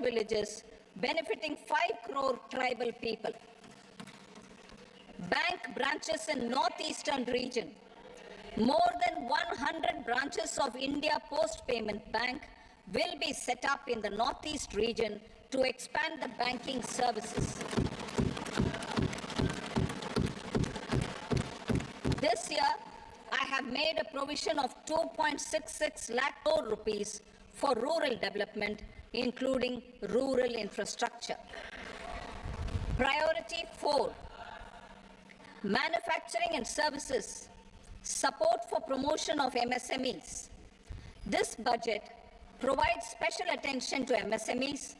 villages benefiting 5 crore tribal people. Bank branches in northeastern region. More than 100 branches of India Post Payment Bank will be set up in the northeast region to expand the banking services. This year, I have made a provision of 2.66 lakh crore rupees for rural development, including rural infrastructure. Priority 4, manufacturing and services, support for promotion of MSMEs. This budget provides special attention to MSMEs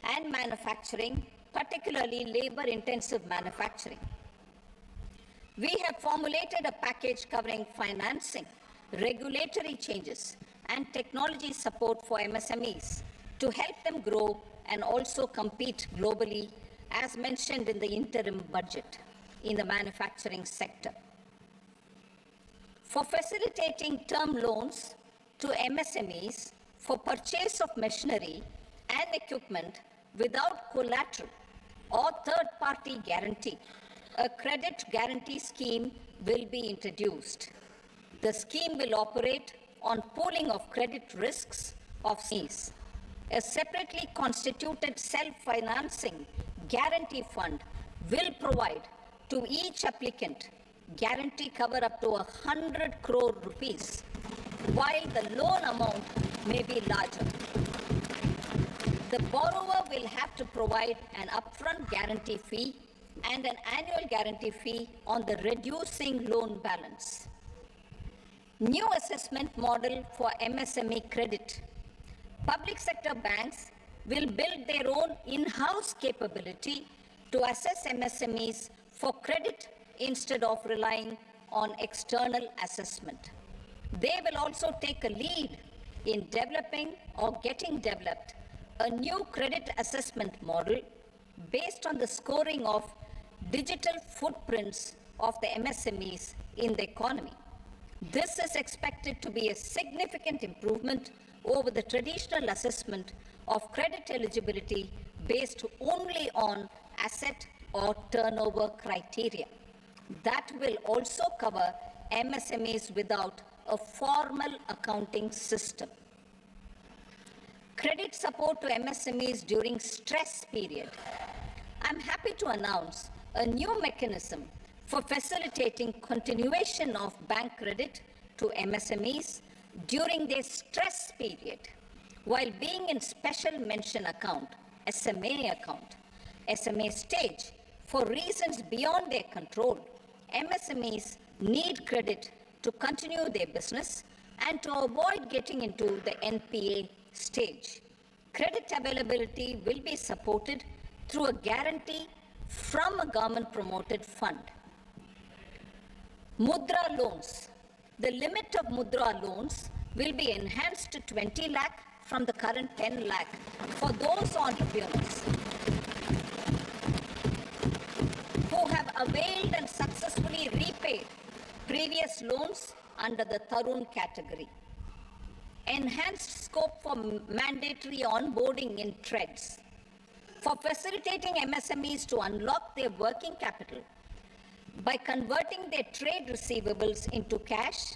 and manufacturing, particularly labor-intensive manufacturing. We have formulated a package covering financing, regulatory changes, and technology support for MSMEs to help them grow and also compete globally, as mentioned in the interim budget in the manufacturing sector. For facilitating term loans to MSMEs for purchase of machinery and equipment without collateral or third-party guarantee, a credit guarantee scheme will be introduced. The scheme will operate on pooling of credit risks of SMEs. A separately constituted self-financing guarantee fund will provide to each applicant guarantee cover up to 100 crore rupees, while the loan amount may be larger. The borrower will have to provide an upfront guarantee fee and an annual guarantee fee on the reducing loan balance. New assessment model for MSME credit. Public sector banks will build their own in-house capability to assess MSMEs for credit instead of relying on external assessment. They will also take a lead in developing or getting developed a new credit assessment model based on the scoring of digital footprints of the MSMEs in the economy. This is expected to be a significant improvement over the traditional assessment of credit eligibility based only on asset or turnover criteria. That will also cover MSMEs without a formal accounting system. Credit support to MSMEs during stress period. I'm happy to announce a new mechanism for facilitating continuation of bank credit to MSMEs during their stress period while being in special mention account, SMA stage. For reasons beyond their control, MSMEs need credit to continue their business and to avoid getting into the NPA stage. Credit availability will be supported through a guarantee from a government-promoted fund. Mudra loans. The limit of Mudra loans will be enhanced to 20 lakh from the current 10 lakh for those entrepreneurs who have availed and successfully repaid previous loans under the Tarun category. Enhanced scope for mandatory onboarding in TREDS. For facilitating MSMEs to unlock their working capital by converting their trade receivables into cash,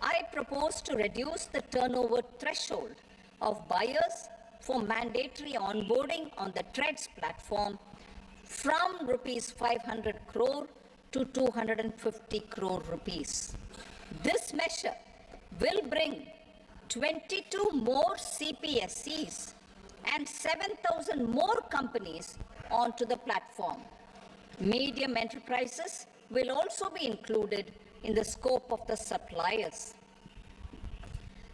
I propose to reduce the turnover threshold of buyers for mandatory onboarding on the TREDS platform from rupees 500 crore to 250 crore rupees. This measure will bring 22 more CPSCs and 7,000 more companies onto the platform. Medium enterprises will also be included in the scope of the suppliers.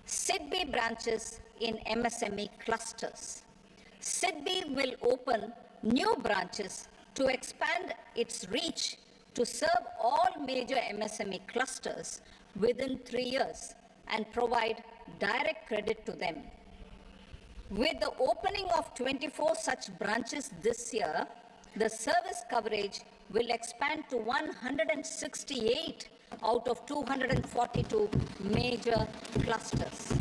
SIDBI branches in MSME clusters. SIDBI will open new branches to expand its reach to serve all major MSME clusters within 3 years and provide direct credit to them. With the opening of 24 such branches this year, the service coverage will expand to 168 out of 242 major clusters.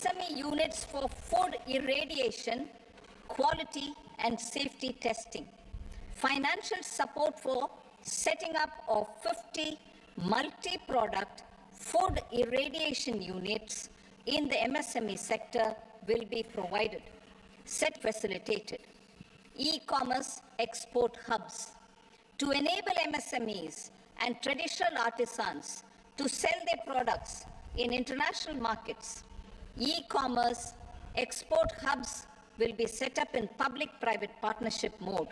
MSME units for food irradiation, quality and safety testing. Financial support for setting up of 50 multi-product food irradiation units in the MSME sector will be provided, facilitated. E-commerce export hubs to enable MSMEs and traditional artisans to sell their products in international markets. E-commerce export hubs will be set up in public-private partnership mode.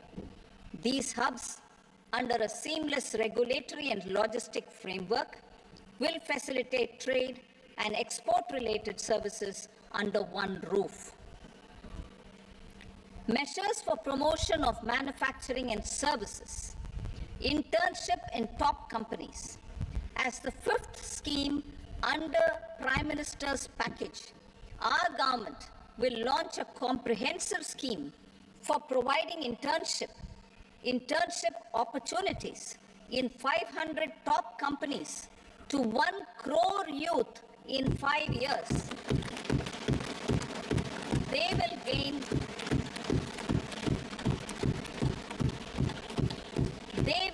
These hubs, under a seamless regulatory and logistic framework, will facilitate trade and export-related services under one roof. Measures for promotion of manufacturing and services. Internship in top companies. As the fifth scheme under Prime Minister's package, our government will launch a comprehensive scheme for providing internship opportunities in 500 top companies to 1 crore youth in 5 years. They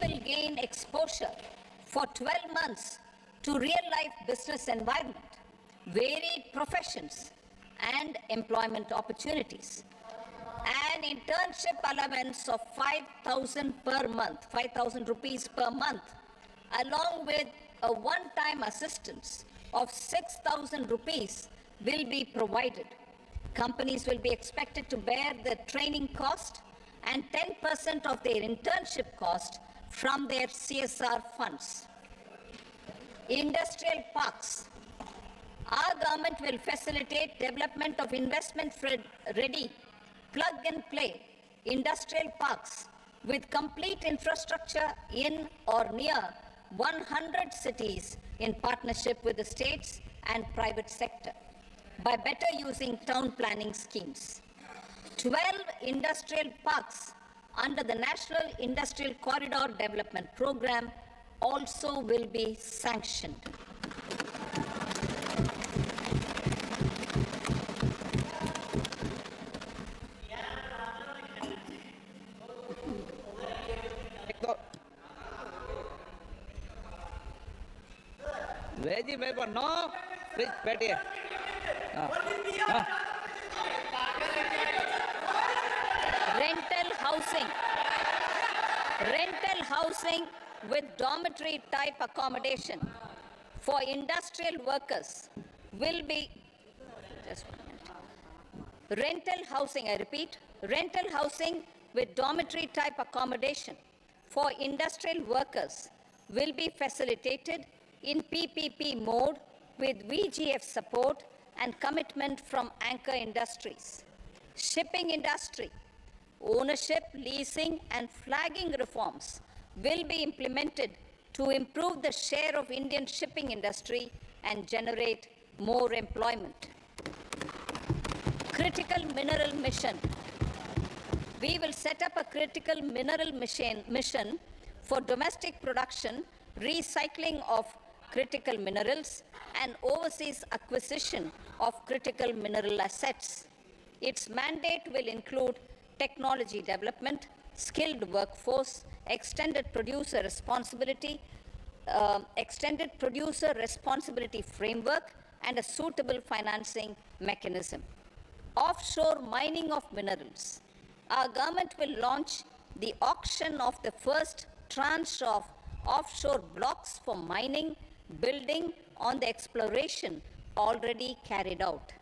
will gain exposure for 12 months to real-life business environment, varied professions, and employment opportunities. An internship allowance of 5,000 per month, 5,000 rupees per month, along with a one-time assistance of 6,000 rupees will be provided. Companies will be expected to bear the training cost and 10% of their internship cost from their CSR funds. Industrial parks. Our government will facilitate development of investment-ready, plug-and-play industrial parks with complete infrastructure in or near 100 cities in partnership with the states and private sector by better using town planning schemes. 12 industrial parks under the National Industrial Corridor Development Program also will be sanctioned. Ready, baby? No, please, बैठिए. Rental housing with dormitory type accommodation for industrial workers will be, just 1 minute. Rental housing, I repeat, rental housing with dormitory type accommodation for industrial workers will be facilitated in PPP mode with VGF support and commitment from anchor industries. Shipping industry, ownership, leasing and flagging reforms will be implemented to improve the share of Indian shipping industry and generate more employment. Critical mineral mission. We will set up a critical mineral mission for domestic production, recycling of critical minerals and overseas acquisition of critical mineral assets. Its mandate will include technology development, skilled workforce, extended producer responsibility framework, and a suitable financing mechanism. Offshore mining of minerals. Our government will launch the auction of the first tranche of offshore blocks for mining, building on the exploration already carried out.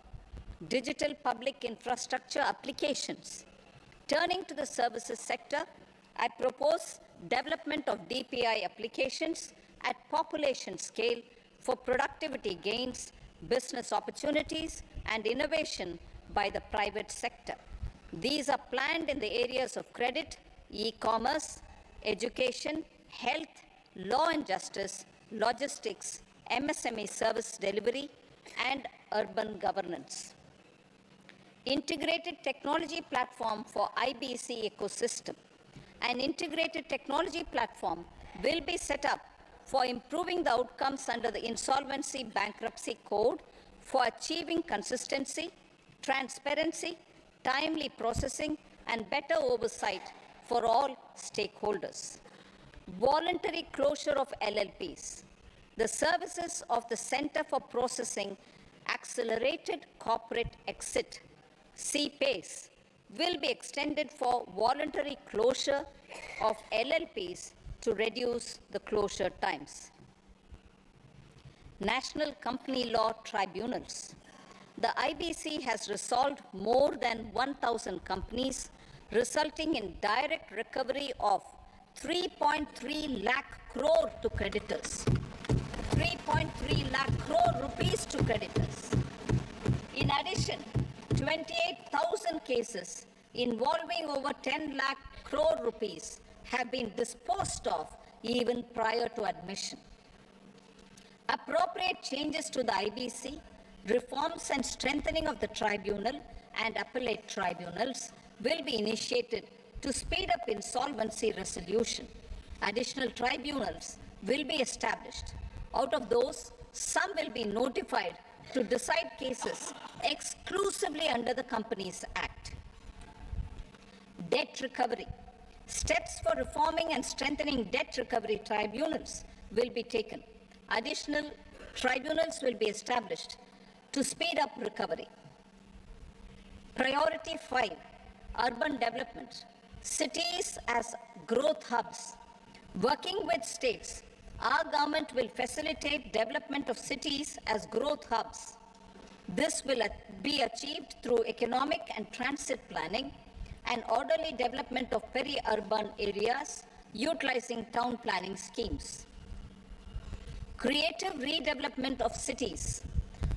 Digital public infrastructure applications. Turning to the services sector, I propose development of DPI applications at population scale for productivity gains, business opportunities, and innovation by the private sector. These are planned in the areas of credit, e-commerce, education, health, law and justice, logistics, MSME service delivery, and urban governance. Integrated technology platform for IBC ecosystem. An integrated technology platform will be set up for improving the outcomes under the Insolvency Bankruptcy Code for achieving consistency, transparency, timely processing, and better oversight for all stakeholders. Voluntary closure of LLPs. The services of the Center for Processing Accelerated Corporate Exit, CPACE, will be extended for voluntary closure of LLPs to reduce the closure times. National Company Law Tribunals. The IBC has resolved more than 1,000 companies, resulting in direct recovery of 3.3 lakh crore to creditors. 3.3 lakh crore rupees to creditors. In addition, 28,000 cases involving over 10 lakh crore rupees have been disposed of even prior to admission. Appropriate changes to the IBC, reforms and strengthening of the tribunal and appellate tribunals will be initiated to speed up insolvency resolution. Additional tribunals will be established. Out of those, some will be notified to decide cases exclusively under the Companies Act. Debt recovery. Steps for reforming and strengthening debt recovery tribunals will be taken. Additional tribunals will be established to speed up recovery. Priority 5, urban development. Cities as growth hubs. Working with states, our government will facilitate development of cities as growth hubs. This will be achieved through economic and transit planning and orderly development of peri-urban areas utilizing town planning schemes. Creative redevelopment of cities.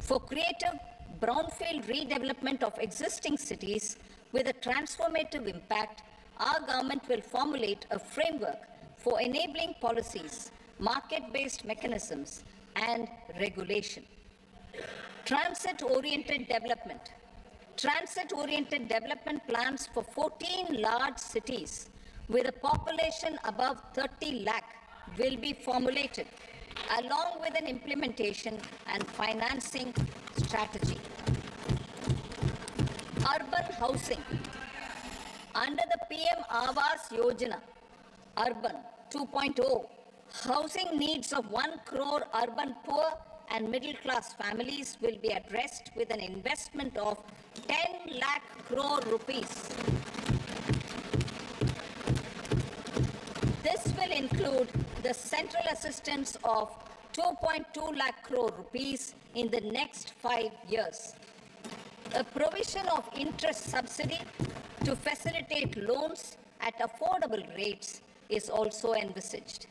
For creative brownfield redevelopment of existing cities with a transformative impact, our government will formulate a framework for enabling policies, market-based mechanisms, and regulation. Transit-oriented development. Transit-oriented development plans for 14 large cities with a population above 30 lakh will be formulated, along with an implementation and financing strategy. Urban housing. Under the PM Awas Yojana, Urban 2.0, housing needs of 1 crore urban poor and middle class families will be addressed with an investment of 10 lakh crore rupees. This will include the central assistance of 2.2 lakh crore rupees in the next 5 years. A provision of interest subsidy to facilitate loans at affordable rates is also envisaged.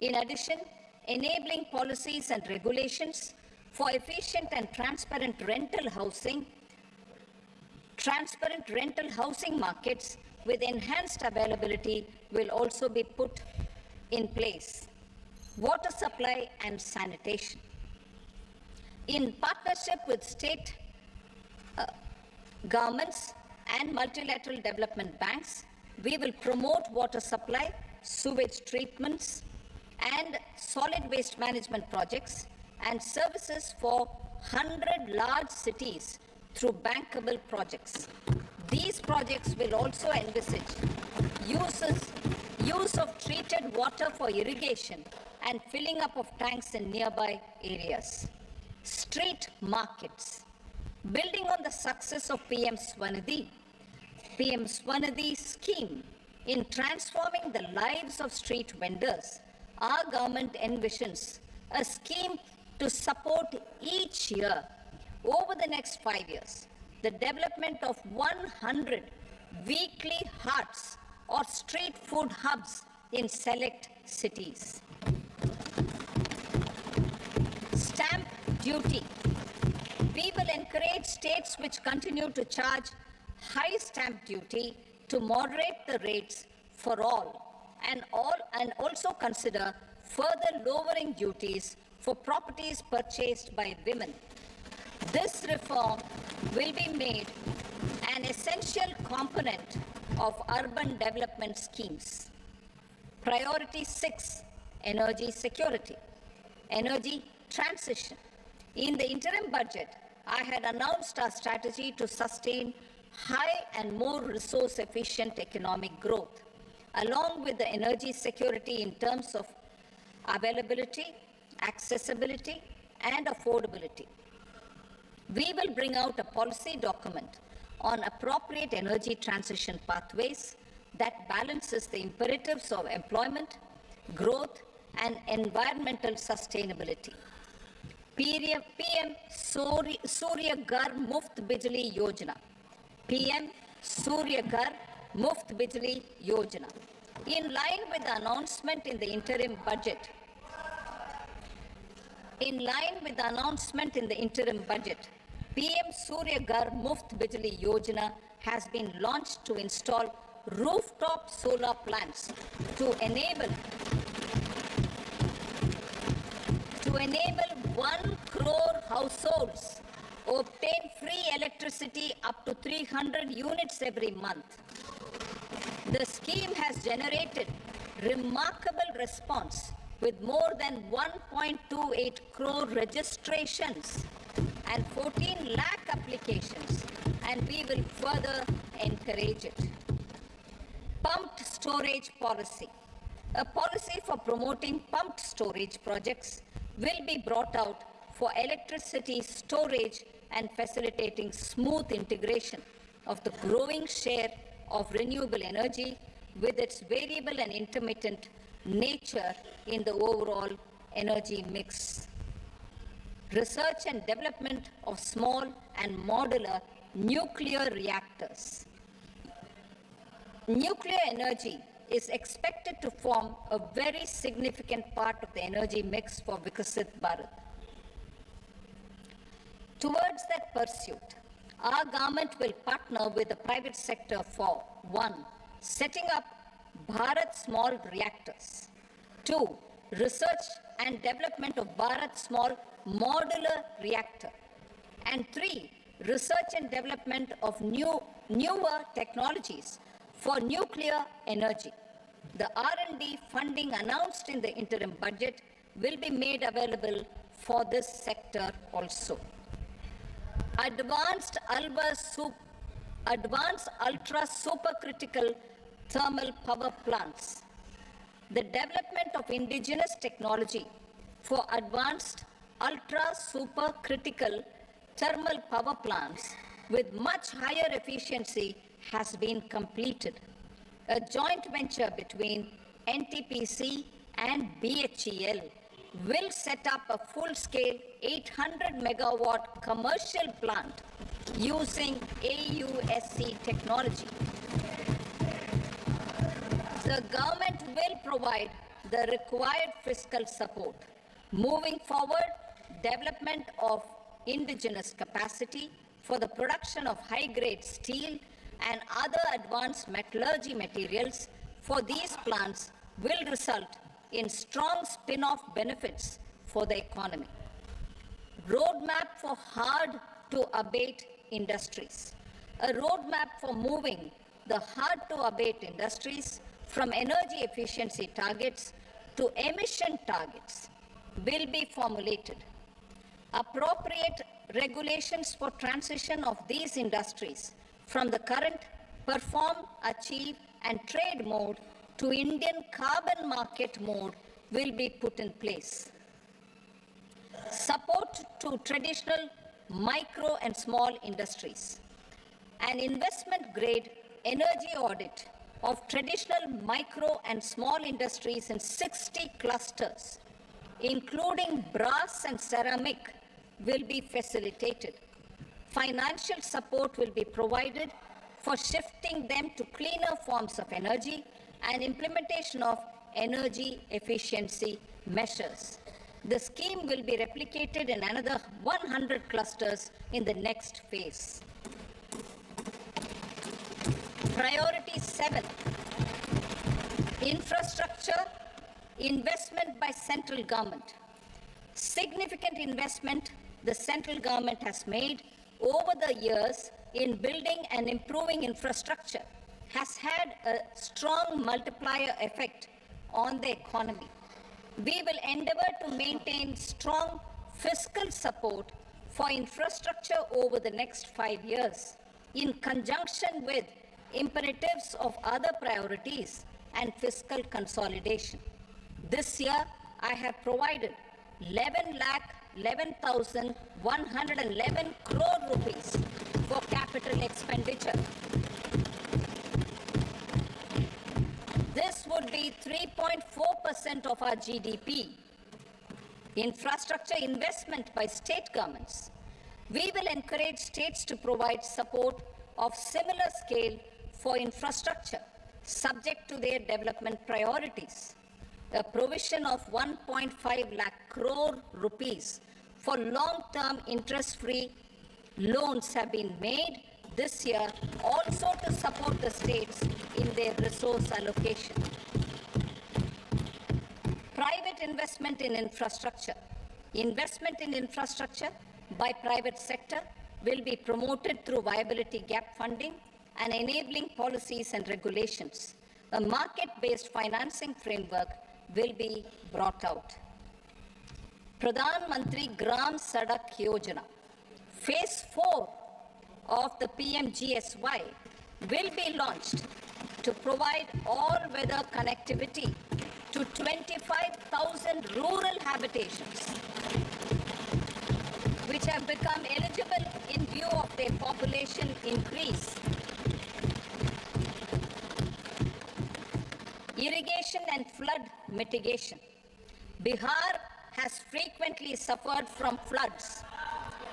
In addition, enabling policies and regulations for efficient and transparent rental housing markets with enhanced availability will also be put in place. Water supply and sanitation. In partnership with state governments and multilateral development banks, we will promote water supply, sewage treatments, and solid waste management projects and services for 100 large cities through bankable projects. These projects will also envisage use of treated water for irrigation and filling up of tanks in nearby areas. Street markets. Building on the success of PM Swanidhi scheme in transforming the lives of street vendors, our government envisions a scheme to support each year over the next 5 years the development of 100 weekly hearts or street food hubs in select cities. Stamp duty. We will encourage states which continue to charge high stamp duty to moderate the rates for all and also consider further lowering duties for properties purchased by women. This reform will be made an essential component of urban development schemes. Priority 6, energy security, energy transition. In the interim budget, I had announced our strategy to sustain high and more resource-efficient economic growth, along with the energy security in terms of availability, accessibility, and affordability. We will bring out a policy document on appropriate energy transition pathways that balances the imperatives of employment, growth, and environmental sustainability. PM Surya Ghar Muft Bijli Yojana. PM Surya Ghar Muft Bijli Yojana. In line with the announcement in the interim budget, PM Surya Ghar Muft Bijli Yojana has been launched to install rooftop solar plants to enable 1 crore households obtain free electricity up to 300 units every month. The scheme has generated remarkable response with more than 1.28 crore registrations and 14 lakh applications, and we will further encourage it. Pumped storage policy. A policy for promoting pumped storage projects will be brought out for electricity storage and facilitating smooth integration of the growing share of renewable energy with its variable and intermittent nature in the overall energy mix. Research and development of small and modular nuclear reactors. Nuclear energy is expected to form a very significant part of the energy mix for Vikasit Bharat. Towards that pursuit, our government will partner with the private sector for 1. Setting up Bharat Small Reactors. 2. Research and development of Bharat Small Modular Reactor. And 3. Research and development of newer technologies for nuclear energy. The R&D funding announced in the interim budget will be made available for this sector also. Advanced ultra supercritical thermal power plants. The development of indigenous technology for advanced ultra supercritical thermal power plants with much higher efficiency has been completed. A joint venture between NTPC and BHEL will set up a full-scale 800 megawatt commercial plant using AUSC technology. The government will provide the required fiscal support. Moving forward, development of indigenous capacity for the production of high-grade steel and other advanced metallurgy materials for these plants will result in strong spin-off benefits for the economy. Roadmap for hard-to-abate industries. A roadmap for moving the hard-to-abate industries from energy efficiency targets to emission targets will be formulated. Appropriate regulations for transition of these industries from the current perform, achieve, and trade mode to Indian carbon market mode will be put in place. Support to traditional micro and small industries. An investment-grade energy audit of traditional micro and small industries in 60 clusters, including brass and ceramic, will be facilitated. Financial support will be provided for shifting them to cleaner forms of energy and implementation of energy efficiency measures. The scheme will be replicated in another 100 clusters in the next phase. Priority 7, infrastructure investment by central government. Significant investment the central government has made over the years in building and improving infrastructure has had a strong multiplier effect on the economy. We will endeavor to maintain strong fiscal support for infrastructure over the next 5 years in conjunction with imperatives of other priorities and fiscal consolidation. This year, I have provided 11,11,111 crore rupees for capital expenditure. This would be 3.4% of our GDP. Infrastructure investment by state governments. We will encourage states to provide support of similar scale for infrastructure, subject to their development priorities. A provision of 1.5 lakh crore rupees for long-term interest-free loans have been made this year also to support the states in their resource allocation. Private investment in infrastructure. Investment in infrastructure by private sector will be promoted through viability gap funding and enabling policies and regulations. A market-based financing framework will be brought out. Pradhan Mantri Gram Sadak Yojana. Phase 4 of the PMGSY will be launched to provide all-weather connectivity to 25,000 rural habitations, which have become eligible in view of their population increase. Irrigation and flood mitigation. Bihar has frequently suffered from floods,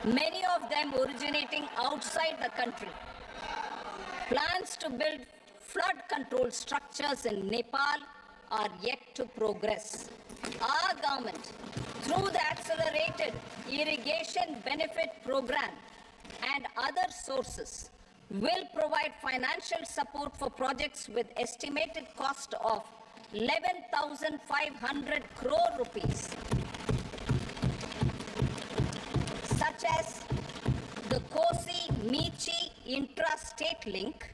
many of them originating outside the country. Plans to build flood control structures in Nepal are yet to progress. Our government, through the Accelerated Irrigation Benefit Program and other sources, will provide financial support for projects with estimated cost of 11,500 crore rupees, such as the Kosi-Michi intra-state link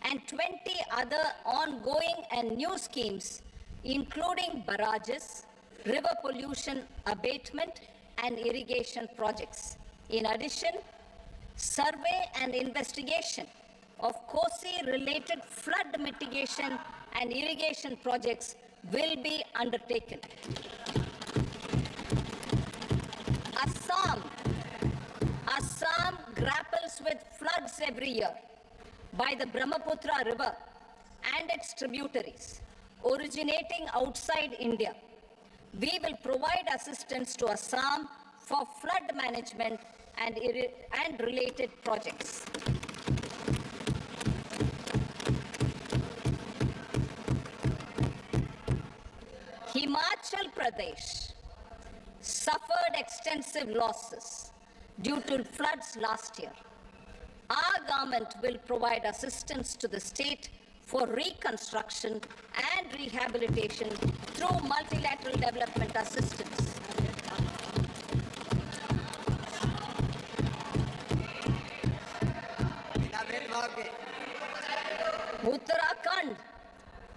and 20 other ongoing and new schemes, including barrages, river pollution abatement, and irrigation projects. In addition, survey and investigation of Kosi-related flood mitigation and irrigation projects will be undertaken. Assam grapples with floods every year by the Brahmaputra River and its tributaries originating outside India. We will provide assistance to Assam for flood management and related projects. Himachal Pradesh suffered extensive losses due to floods last year. Our government will provide assistance to the state for reconstruction and rehabilitation through multilateral development assistance.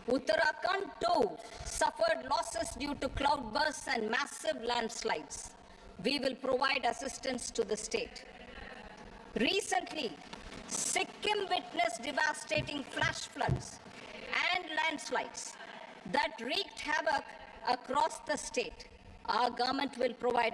Uttarakhand too suffered losses due to cloudbursts and massive landslides. We will provide assistance to the state. Recently, Sikkim witnessed devastating flash floods and landslides that wreaked havoc across the state. Our government will provide